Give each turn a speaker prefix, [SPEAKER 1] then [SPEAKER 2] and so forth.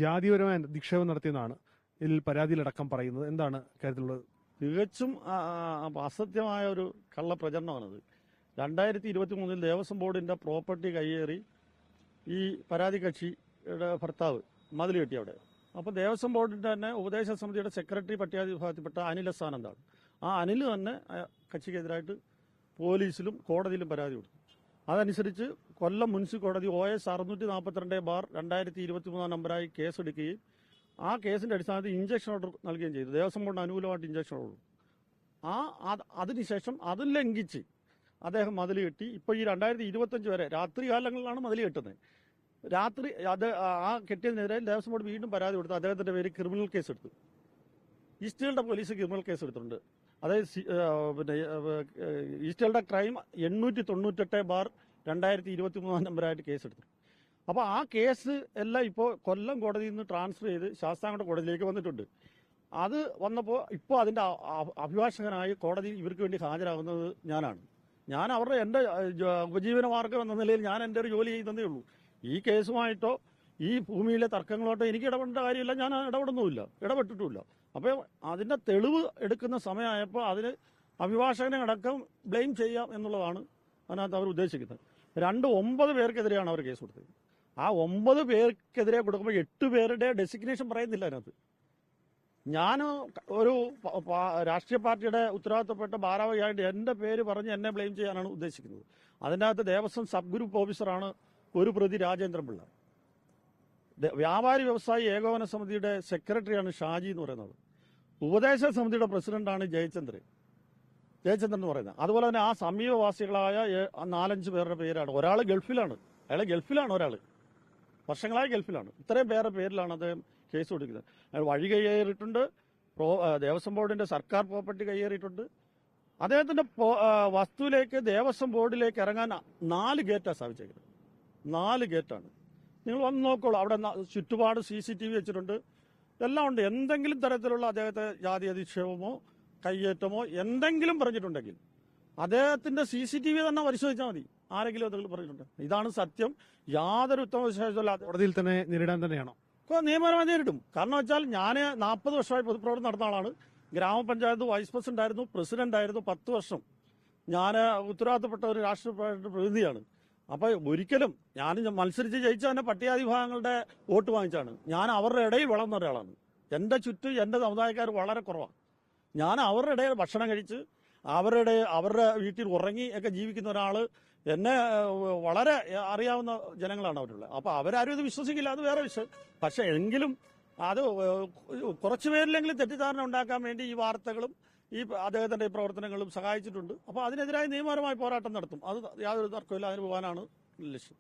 [SPEAKER 1] ജാതിപരമായ നിക്ഷേപം നടത്തിയെന്നാണ് ഇതിൽ പരാതിയിലടക്കം പറയുന്നത്. എന്താണ് കാര്യത്തിലുള്ളത്?
[SPEAKER 2] തികച്ചും അസത്യമായ ഒരു കള്ളപ്രചരണമാണത്. 2023 ദേവസ്വം ബോർഡിന്റെ പ്രോപ്പർട്ടി കയ്യേറി ഈ പരാതി കക്ഷിയുടെ ഭർത്താവ് മതിൽ കെട്ടി അവിടെ. അപ്പോൾ ദേവസ്വം ബോർഡിന്റെ തന്നെ ഉപദേശ സമിതിയുടെ സെക്രട്ടറി പട്ടികജാതി വിഭാഗത്തിൽപ്പെട്ട അനിൽ എസ് ആനന്ദാണ്. ആ അനിൽ തന്നെ കക്ഷിക്കെതിരായിട്ട് പോലീസിലും കോടതിയിലും പരാതി കൊടുത്തു. അതനുസരിച്ച് കൊല്ലം മുനിസിപ്പൽ കോടതി OS 642/2023 നമ്പറായി കേസെടുക്കുകയും ആ കേസിന്റെ അടിസ്ഥാനത്തിൽ ഇഞ്ചക്ഷൻ ഓർഡർ നൽകുകയും ചെയ്തു. ദേവസ്വം ബോർഡിന് അനുകൂലമായിട്ട് ഇഞ്ചക്ഷൻ ഓർഡർ. അതിനുശേഷം അതും ലംഘിച്ച് അദ്ദേഹം മതിൽ കെട്ടി. ഇപ്പോൾ ഈ 2025 വരെ രാത്രി കാലങ്ങളിലാണ് മതിൽ കെട്ടുന്നത്. രാത്രി ആ കെട്ടിയതിനെതിരെ ദേവസ്വം ബോർഡ് വീണ്ടും പരാതി കൊടുത്തു. അദ്ദേഹത്തിന്റെ പേര് ക്രിമിനൽ കേസ് എടുത്തു. ഈസ്റ്റ് പോലീസ് ക്രിമിനൽ കേസ് എടുത്തിട്ടുണ്ട്. അതായത് പിന്നെ ഈസ്റ്റ് ക്രൈം 898/2023 നമ്പറായിട്ട് കേസെടുത്തു. അപ്പോൾ ആ കേസ് എല്ലാം ഇപ്പോൾ കൊല്ലം കോടതിയിൽ നിന്ന് ട്രാൻസ്ഫർ ചെയ്ത് ശാസ്താംകോട്ട കോടതിയിലേക്ക് വന്നിട്ടുണ്ട്. അത് വന്നപ്പോൾ ഇപ്പോൾ അതിന്റെ അഭിഭാഷകനായി കോടതി ഇവർക്ക് വേണ്ടി ഹാജരാകുന്നത് ഞാനാണ്. ഞാൻ എൻ്റെ ഉപജീവന മാർഗം എന്ന നിലയിൽ ഞാൻ എൻ്റെ ഒരു ജോലി ചെയ്യുന്നതേ ഉള്ളൂ. ഈ കേസുമായിട്ടോ ഈ ഭൂമിയിലെ തർക്കങ്ങളോട്ടോ എനിക്ക് ഇടപെടേണ്ട കാര്യമില്ല. ഞാൻ ഇടപെട്ടിട്ടുമില്ല. അപ്പോൾ അതിന്റെ തെളിവ് എടുക്കുന്ന സമയമായപ്പോൾ അതിന് അഭിഭാഷകനെ അടക്കം ബ്ലെയിം ചെയ്യാം എന്നുള്ളതാണ് അതിനകത്ത് അവർ ഉദ്ദേശിക്കുന്നത്. 9 പേർക്കെതിരെയാണ് അവർ കേസ് കൊടുത്തത്. ആ 9 പേർക്കെതിരെ കൊടുക്കുമ്പോൾ 8 പേരുടെ ഡെസിഗ്നേഷൻ പറയുന്നില്ല അതിനകത്ത്. ഞാൻ ഒരു രാഷ്ട്രീയ പാർട്ടിയുടെ ഉത്തരവാദിത്തപ്പെട്ട ഭാരവാഹിയായിട്ട് എൻ്റെ പേര് പറഞ്ഞ് എന്നെ ബ്ലെയിം ചെയ്യാനാണ് ഉദ്ദേശിക്കുന്നത്. അതിൻ്റെ അകത്ത് ദേവസ്വം സബ് ഗ്രൂപ്പ് ഓഫീസറാണ് ഒരു പ്രതി രാജേന്ദ്രൻ പിള്ള. വ്യാപാരി വ്യവസായി ഏകോപന സമിതിയുടെ സെക്രട്ടറിയാണ് ഷാജി എന്ന് പറയുന്നത്. ഉപദേശ സമിതിയുടെ പ്രസിഡന്റാണ് ജയചന്ദ്രൻ എന്ന് പറയുന്നത്. അതുപോലെ തന്നെ ആ സമീപവാസികളായ 4-5 പേരുടെ പേരാണ്. ഒരാൾ ഗൾഫിലാണ്. ഒരാൾ വർഷങ്ങളായി ഗൾഫിലാണ്. ഇത്രയും പേരുടെ പേരിലാണ് അദ്ദേഹം കേസ് കൊടുക്കുന്നത്. അയാൾ വഴി കയ്യേറിയിട്ടുണ്ട്. ദേവസ്വം ബോർഡിന്റെ സർക്കാർ പ്രോപ്പർട്ടി കയ്യേറിയിട്ടുണ്ട്. അദ്ദേഹത്തിന്റെ വസ്തുവിലേക്ക് ദേവസ്വം ബോർഡിലേക്ക് ഇറങ്ങാൻ 4 ഗേറ്റാണ് സ്ഥാപിച്ചേക്കുന്നത്. 4 ഗേറ്റാണ്. നിങ്ങൾ വന്ന് നോക്കോളൂ. അവിടെ ചുറ്റുപാട് CCTV വെച്ചിട്ടുണ്ട്. എല്ലാം ഉണ്ട്. എന്തെങ്കിലും തരത്തിലുള്ള അദ്ദേഹത്തെ ജാതി അധിക്ഷേപമോ കയ്യേറ്റമോ എന്തെങ്കിലും പറഞ്ഞിട്ടുണ്ടെങ്കിൽ അദ്ദേഹത്തിന്റെ CCTV തന്നെ പരിശോധിച്ചാൽ മതി. ആരെങ്കിലും എന്തെങ്കിലും പറഞ്ഞിട്ടുണ്ട്. ഇതാണ് സത്യം. യാതൊരു ഉത്തമ വിശേഷമില്ല.
[SPEAKER 1] കോടതിയിൽ തന്നെ നേരിടാൻ തന്നെയാണോ?
[SPEAKER 2] നിയമപരമായി നേരിടും. കാരണം വെച്ചാൽ ഞാൻ 40 വർഷമായി പൊതുപ്രവർത്തനം നടന്ന ആളാണ്. ഗ്രാമപഞ്ചായത്ത് വൈസ് പ്രസിഡന്റ് ആയിരുന്നു, പ്രസിഡന്റ് ആയിരുന്നു 10 വർഷം. ഞാൻ ഉത്തരവാദിത്തപ്പെട്ട ഒരു രാഷ്ട്രീയ പ്രതിനിധിയാണ്. അപ്പൊ ഒരിക്കലും ഞാൻ മത്സരിച്ച് ജയിച്ച തന്നെ പട്ടികജാതി വിഭാഗങ്ങളുടെ വോട്ട് വാങ്ങിച്ചാണ്. ഞാൻ അവരുടെ ഇടയിൽ വളർന്ന ഒരാളാണ്. എന്റെ ചുറ്റും എന്റെ സമുദായക്കാർ വളരെ കുറവാണ്. ഞാൻ അവരുടെ ഇടയിൽ ഭക്ഷണം കഴിച്ച് അവരുടെ വീട്ടിൽ ഉറങ്ങി ഒക്കെ ജീവിക്കുന്ന ഒരാള്. എന്നെ വളരെ അറിയാവുന്ന ജനങ്ങളാണ് അവരുള്ളത്. അപ്പൊ അവരാരും ഇത് വിശ്വസിക്കില്ല, അത് വേറെ വിഷയം. പക്ഷെ എങ്കിലും അത് കുറച്ചുപേരിലെങ്കിലും തെറ്റിദ്ധാരണ ഉണ്ടാക്കാൻ വേണ്ടി ഈ വാർത്തകളും ഈ അദ്ദേഹത്തിന്റെ പ്രവർത്തനങ്ങളും സഹായിച്ചിട്ടുണ്ട്. അപ്പോൾ അതിനെതിരായി നിയമപരമായ പോരാട്ടം നടത്തും. അത് യാതൊരു തർക്കമില്ല. അതിന് പോകാനാണ് ലക്ഷ്യം.